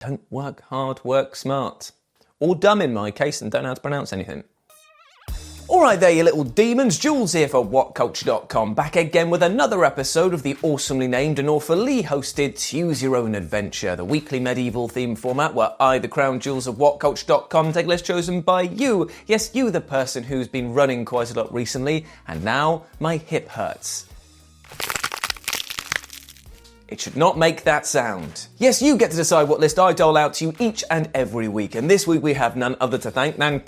Don't work hard, work smart. Or dumb in my case, and don't know how to pronounce anything. Alright there, you little demons, Jules here for WhatCulture.com, back again with another episode of the awesomely named and awfully hosted Choose Your Own Adventure, the weekly medieval themed format where I, the crown Jules of WhatCulture.com, take a list chosen by you. Yes, you, the person who's been running quite a lot recently, and now my hip hurts. It should not make that sound. Yes, you get to decide what list I dole out to you each and every week, and this week we have none other to thank than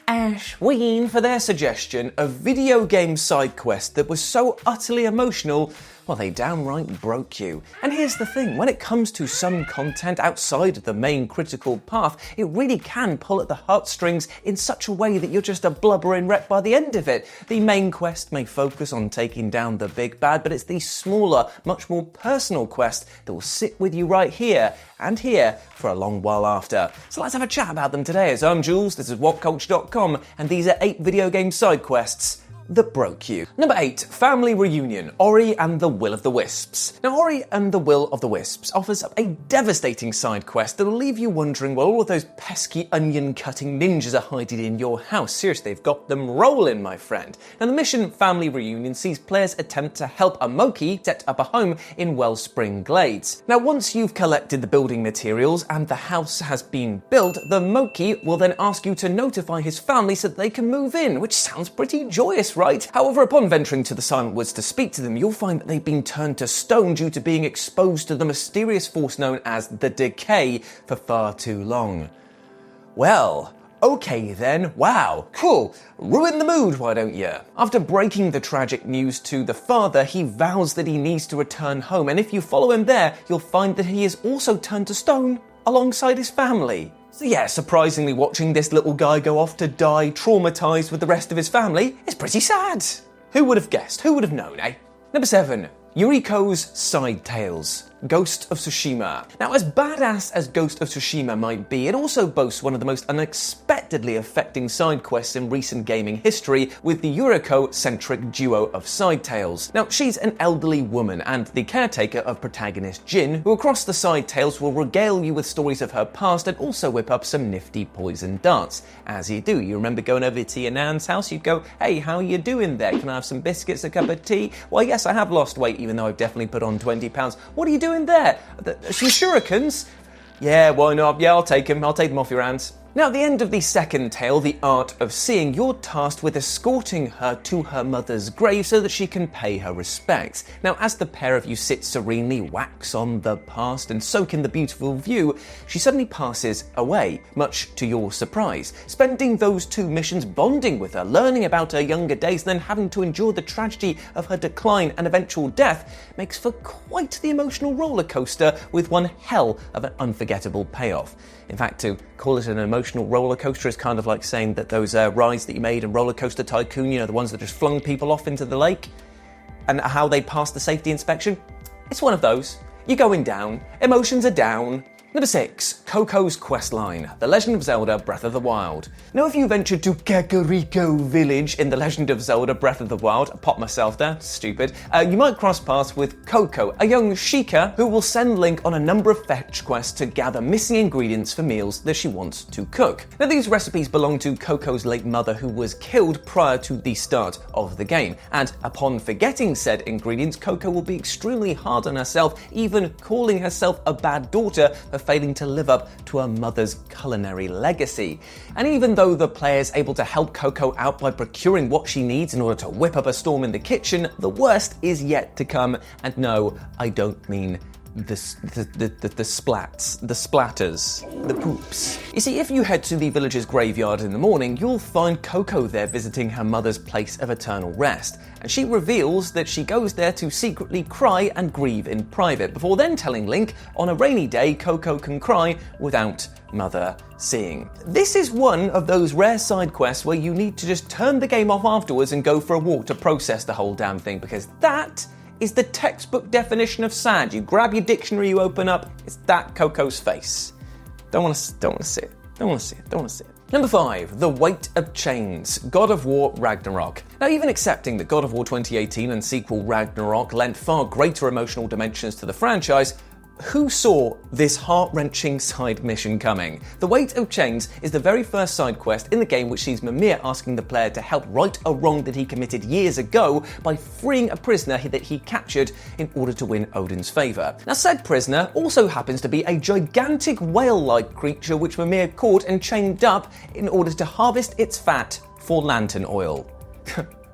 Ashween for their suggestion of video game side quest that was so utterly emotional, well, they downright broke you. And here's the thing, when it comes to some content outside of the main critical path, it really can pull at the heartstrings in such a way that you're just a blubbering wreck by the end of it. The main quest may focus on taking down the big bad, but it's the smaller, much more personal quest that will sit with you right here and here for a long while after. So let's have a chat about them today. As I'm Jules, this is WhatCulture.com, and these are 8 video game side quests that broke you. Number 8, Family Reunion, Ori and the Will of the Wisps. Now, Ori and the Will of the Wisps offers up a devastating side quest that'll leave you wondering where all of those pesky onion-cutting ninjas are hiding in your house. Seriously, they've got them rolling, my friend. Now, the mission Family Reunion sees players attempt to help a Moki set up a home in Wellspring Glades. Now, once you've collected the building materials and the house has been built, the Moki will then ask you to notify his family so that they can move in, which sounds pretty joyous, right? However, upon venturing to the Silent Woods to speak to them, you'll find that they've been turned to stone due to being exposed to the mysterious force known as the Decay for far too long. Well, okay then, wow, cool. Ruin the mood, why don't you? After breaking the tragic news to the father, he vows that he needs to return home, and if you follow him there, you'll find that he is also turned to stone alongside his family. So yeah, surprisingly watching this little guy go off to die traumatised with the rest of his family is pretty sad. Who would have guessed? Who would have known, eh? Number 7, Yuriko's Side Tales, Ghost of Tsushima. Now, as badass as Ghost of Tsushima might be, it also boasts one of the most unexpectedly affecting side quests in recent gaming history with the Yuriko-centric duo of Side Tales. Now, she's an elderly woman and the caretaker of protagonist Jin, who across the Side Tales will regale you with stories of her past and also whip up some nifty poison darts. As you do, you remember going over to your nan's house, you'd go, "Hey, how are you doing there? Can I have some biscuits, a cup of tea? Well, yes, I have lost weight, even though I've definitely put on 20 pounds. What are you doing there? Some shurikens? Yeah, why not? Yeah, I'll take them. I'll take them off your hands." Now, at the end of the second tale, The Art of Seeing, you're tasked with escorting her to her mother's grave so that she can pay her respects. Now, as the pair of you sit serenely, wax on the past and soak in the beautiful view, she suddenly passes away, much to your surprise. Spending those 2 missions bonding with her, learning about her younger days, then having to endure the tragedy of her decline and eventual death makes for quite the emotional roller coaster with one hell of an unforgettable payoff. In fact, to call it an emotional roller coaster is kind of like saying that those rides that you made in Roller Coaster Tycoon, you know, the ones that just flung people off into the lake, and how they passed the safety inspection. It's one of those. You're going down. Emotions are down. Number 6, Cocos questline, The Legend of Zelda Breath of the Wild. Now, if you ventured to Kakariko Village in The Legend of Zelda Breath of the Wild, I popped myself there, stupid, you might cross paths with Coco, a young Sheikah who will send Link on a number of fetch quests to gather missing ingredients for meals that she wants to cook. Now, these recipes belong to Coco's late mother, who was killed prior to the start of the game, and upon forgetting said ingredients, Coco will be extremely hard on herself, even calling herself a bad daughter for failing to live up to her mother's culinary legacy. And even though the player's able to help Coco out by procuring what she needs in order to whip up a storm in the kitchen, the worst is yet to come. And no, I don't mean the splatters, the poops. You see, if you head to the village's graveyard in the morning, you'll find Coco there visiting her mother's place of eternal rest, and she reveals that she goes there to secretly cry and grieve in private, before then telling Link on a rainy day Coco can cry without mother seeing. This is one of those rare side quests where you need to just turn the game off afterwards and go for a walk to process the whole damn thing, because that is the textbook definition of sad. You grab your dictionary, you open up, it's that Coco's face. Don't want to see it. Number 5, The Weight of Chains, God of War Ragnarok. Now, even accepting that God of War 2018 and sequel Ragnarok lent far greater emotional dimensions to the franchise, Who saw this heart-wrenching side mission coming? The Weight of Chains is the very first side quest in the game which sees Mimir asking the player to help right a wrong that he committed years ago by freeing a prisoner that he captured in order to win Odin's favour. Now, said prisoner also happens to be a gigantic whale-like creature which Mimir caught and chained up in order to harvest its fat for lantern oil.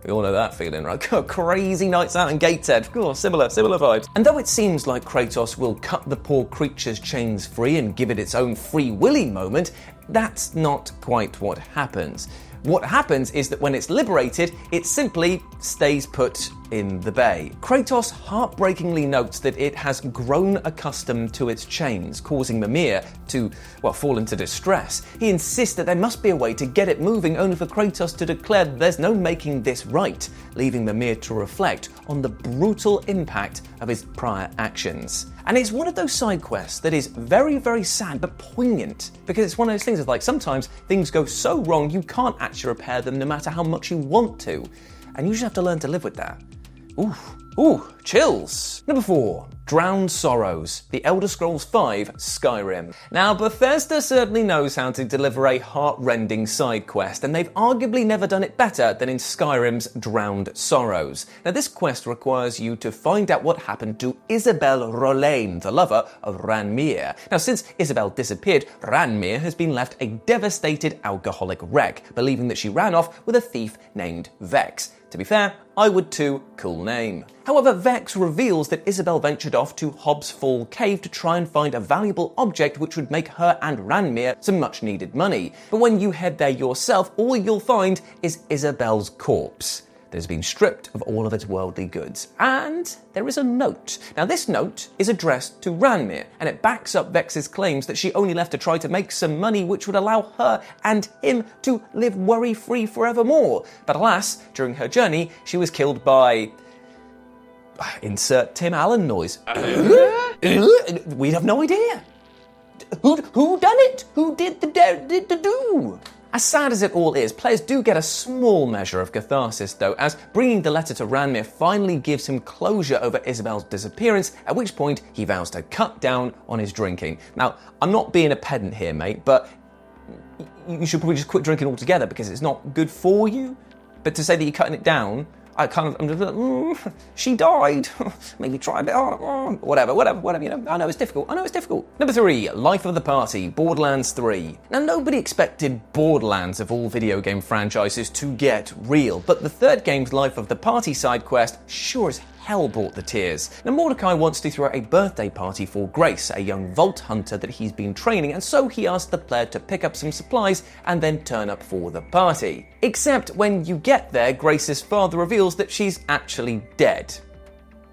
We all know that feeling, right? Crazy nights out in Gateshead. Similar vibes. And though it seems like Kratos will cut the poor creature's chains free and give it its own free willy moment, that's not quite what happens. What happens is that when it's liberated, it simply stays put in the bay. Kratos heartbreakingly notes that it has grown accustomed to its chains, causing Mimir to, fall into distress. He insists that there must be a way to get it moving, only for Kratos to declare that there's no making this right, leaving Mimir to reflect on the brutal impact of his prior actions. And it's one of those side quests that is very, very sad but poignant, because it's one of those things of sometimes things go so wrong you can't actually repair them no matter how much you want to. And you just have to learn to live with that. Ooh, chills. Number 4, Drowned Sorrows, The Elder Scrolls V Skyrim. Now, Bethesda certainly knows how to deliver a heart-rending side quest, and they've arguably never done it better than in Skyrim's Drowned Sorrows. Now, this quest requires you to find out what happened to Isabel Rolain, the lover of Ranmir. Now, since Isabel disappeared, Ranmir has been left a devastated alcoholic wreck, believing that she ran off with a thief named Vex. To be fair, I would too. Cool name. However, Vex reveals that Isabel ventured off to Hobbs Fall Cave to try and find a valuable object which would make her and Ranmir some much needed money. But when you head there yourself, all you'll find is Isabel's corpse that has been stripped of all of its worldly goods. And there is a note. Now, this note is addressed to Ranmir, and it backs up Vex's claims that she only left to try to make some money which would allow her and him to live worry-free forevermore. But alas, during her journey, she was killed by... insert Tim Allen noise. We have no idea. Who done it? Who did the do? As sad as it all is, players do get a small measure of catharsis though, as bringing the letter to Ranmir finally gives him closure over Isabel's disappearance, at which point he vows to cut down on his drinking. Now, I'm not being a pedant here, mate, but you should probably just quit drinking altogether because it's not good for you. But to say that you're cutting it down, I'm just like, she died. Maybe try a bit harder. Whatever, you know. I know it's difficult. Number 3, Life of the Party, Borderlands 3. Now, nobody expected Borderlands of all video game franchises to get real, but the third game's Life of the Party side quest sure as hell brought the tears. Now, Mordecai wants to throw a birthday party for Grace, a young vault hunter that he's been training, and so he asks the player to pick up some supplies and then turn up for the party. Except when you get there, Grace's father reveals that she's actually dead.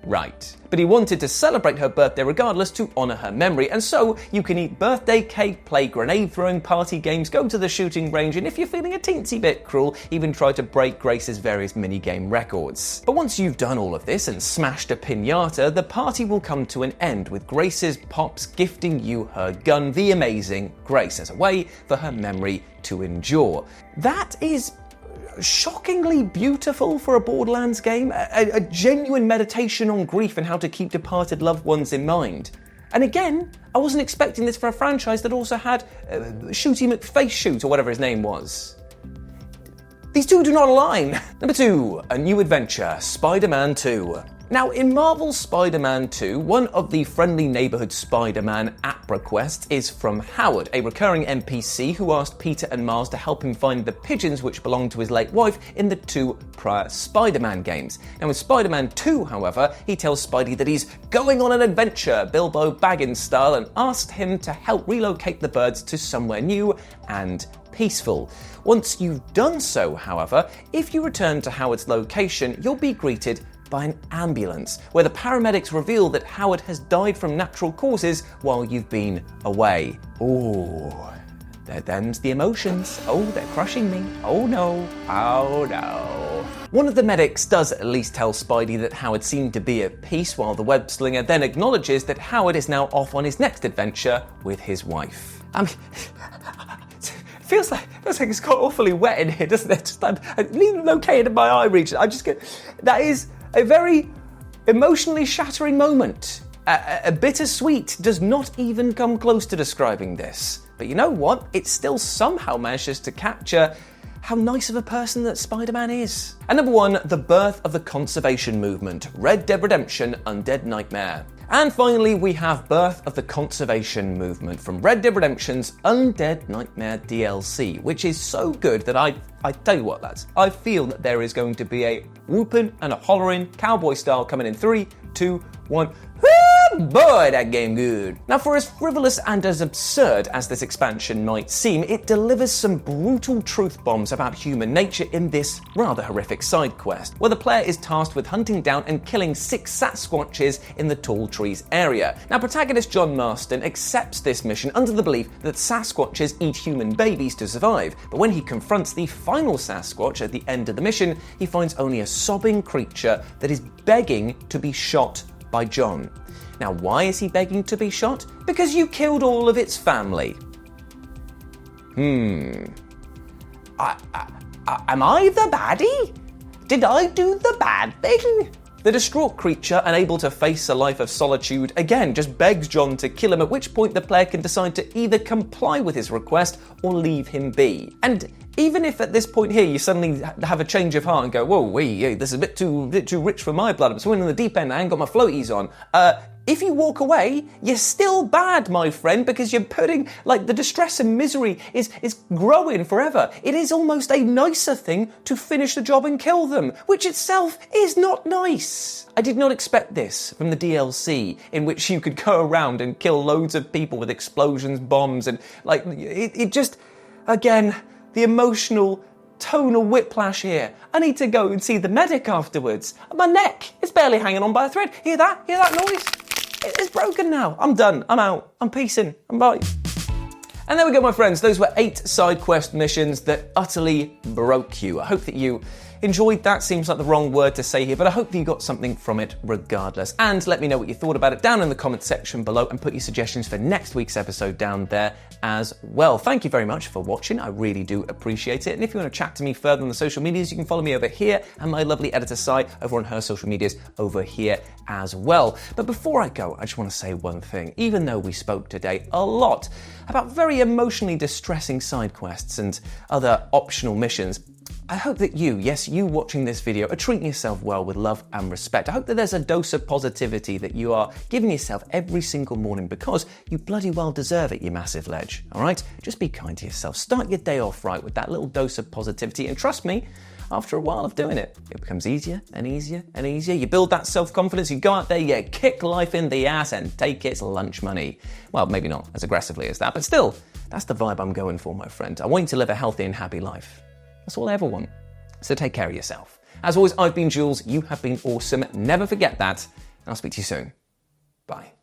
Right. But he wanted to celebrate her birthday regardless to honour her memory, and so you can eat birthday cake, play grenade-throwing party games, go to the shooting range, and if you're feeling a teensy bit cruel, even try to break Grace's various mini-game records. But once you've done all of this and smashed a piñata, the party will come to an end, with Grace's pops gifting you her gun, the amazing Grace, as a way for her memory to endure. That is shockingly beautiful for a Borderlands game, a genuine meditation on grief and how to keep departed loved ones in mind. And again, I wasn't expecting this for a franchise that also had Shooty McFace or whatever his name was. These two do not align. Number 2, a new adventure, Spider-Man 2. Now, in Marvel's Spider-Man 2, one of the friendly neighborhood Spider-Man APRA quests is from Howard, a recurring NPC who asked Peter and Miles to help him find the pigeons which belonged to his late wife in the 2 prior Spider-Man games. Now, in Spider-Man 2, however, he tells Spidey that he's going on an adventure, Bilbo Baggins style, and asked him to help relocate the birds to somewhere new and peaceful. Once you've done so, however, if you return to Howard's location, you'll be greeted by an ambulance, where the paramedics reveal that Howard has died from natural causes while you've been away. Ooh, them's the emotions. Oh, they're crushing me. Oh no. One of the medics does at least tell Spidey that Howard seemed to be at peace, while the web-slinger then acknowledges that Howard is now off on his next adventure with his wife. Feels like it's got awfully wet in here, doesn't it? I'm even located in my eye region. That is a very emotionally shattering moment Bittersweet does not even come close to describing this. But you know what? It still somehow manages to capture how nice of a person that Spider-Man is. And number 1, the birth of the conservation movement, Red Dead Redemption Undead Nightmare. And finally, we have birth of the conservation movement from Red Dead Redemption's Undead Nightmare DLC, which is so good that I tell you what, lads, I feel that there is going to be a whooping and a hollering cowboy style coming in 3, 2, 1. Boy, that game good. Now, for as frivolous and as absurd as this expansion might seem, it delivers some brutal truth bombs about human nature in this rather horrific side quest, where the player is tasked with hunting down and killing 6 Sasquatches in the Tall Trees area. Now, protagonist John Marston accepts this mission under the belief that Sasquatches eat human babies to survive, but when he confronts the final Sasquatch at the end of the mission, he finds only a sobbing creature that is begging to be shot by John. Now, why is he begging to be shot? Because you killed all of its family. Am I the baddie? Did I do the bad thing? The distraught creature, unable to face a life of solitude, again just begs John to kill him, at which point the player can decide to either comply with his request or leave him be. And even if at this point here you suddenly have a change of heart and go, whoa, this is a bit too rich for my blood, I'm swimming in the deep end, I ain't got my floaties on. If you walk away, you're still bad, my friend, because you're putting, the distress and misery is growing forever. It is almost a nicer thing to finish the job and kill them, which itself is not nice. I did not expect this from the DLC, in which you could go around and kill loads of people with explosions, bombs, and, it just, again, the emotional tonal whiplash here. I need to go and see the medic afterwards. My neck is barely hanging on by a thread. Hear that? Hear that noise? It's broken now. I'm done. I'm out. I'm peacing. I'm bye. And there we go, my friends. Those were 8 side quest missions that utterly broke you. I hope that you enjoyed that. Seems like the wrong word to say here, but I hope that you got something from it regardless. And let me know what you thought about it down in the comments section below, and put your suggestions for next week's episode down there as well. Thank you very much for watching. I really do appreciate it. And if you want to chat to me further on the social medias, you can follow me over here, and my lovely editor Sai over on her social medias over here as well. But before I go, I just want to say one thing. Even though we spoke today a lot about very emotionally distressing side quests and other optional missions, I hope that you watching this video, are treating yourself well with love and respect. I hope that there's a dose of positivity that you are giving yourself every single morning, because you bloody well deserve it, you massive ledge, all right? Just be kind to yourself. Start your day off right with that little dose of positivity, and trust me, after a while of doing it, it becomes easier and easier and easier. You build that self-confidence, you go out there, you kick life in the ass and take its lunch money. Well, maybe not as aggressively as that, but still, that's the vibe I'm going for, my friend. I want you to live a healthy and happy life. That's all I ever want. So take care of yourself. As always, I've been Jules. You have been awesome. Never forget that. And I'll speak to you soon. Bye.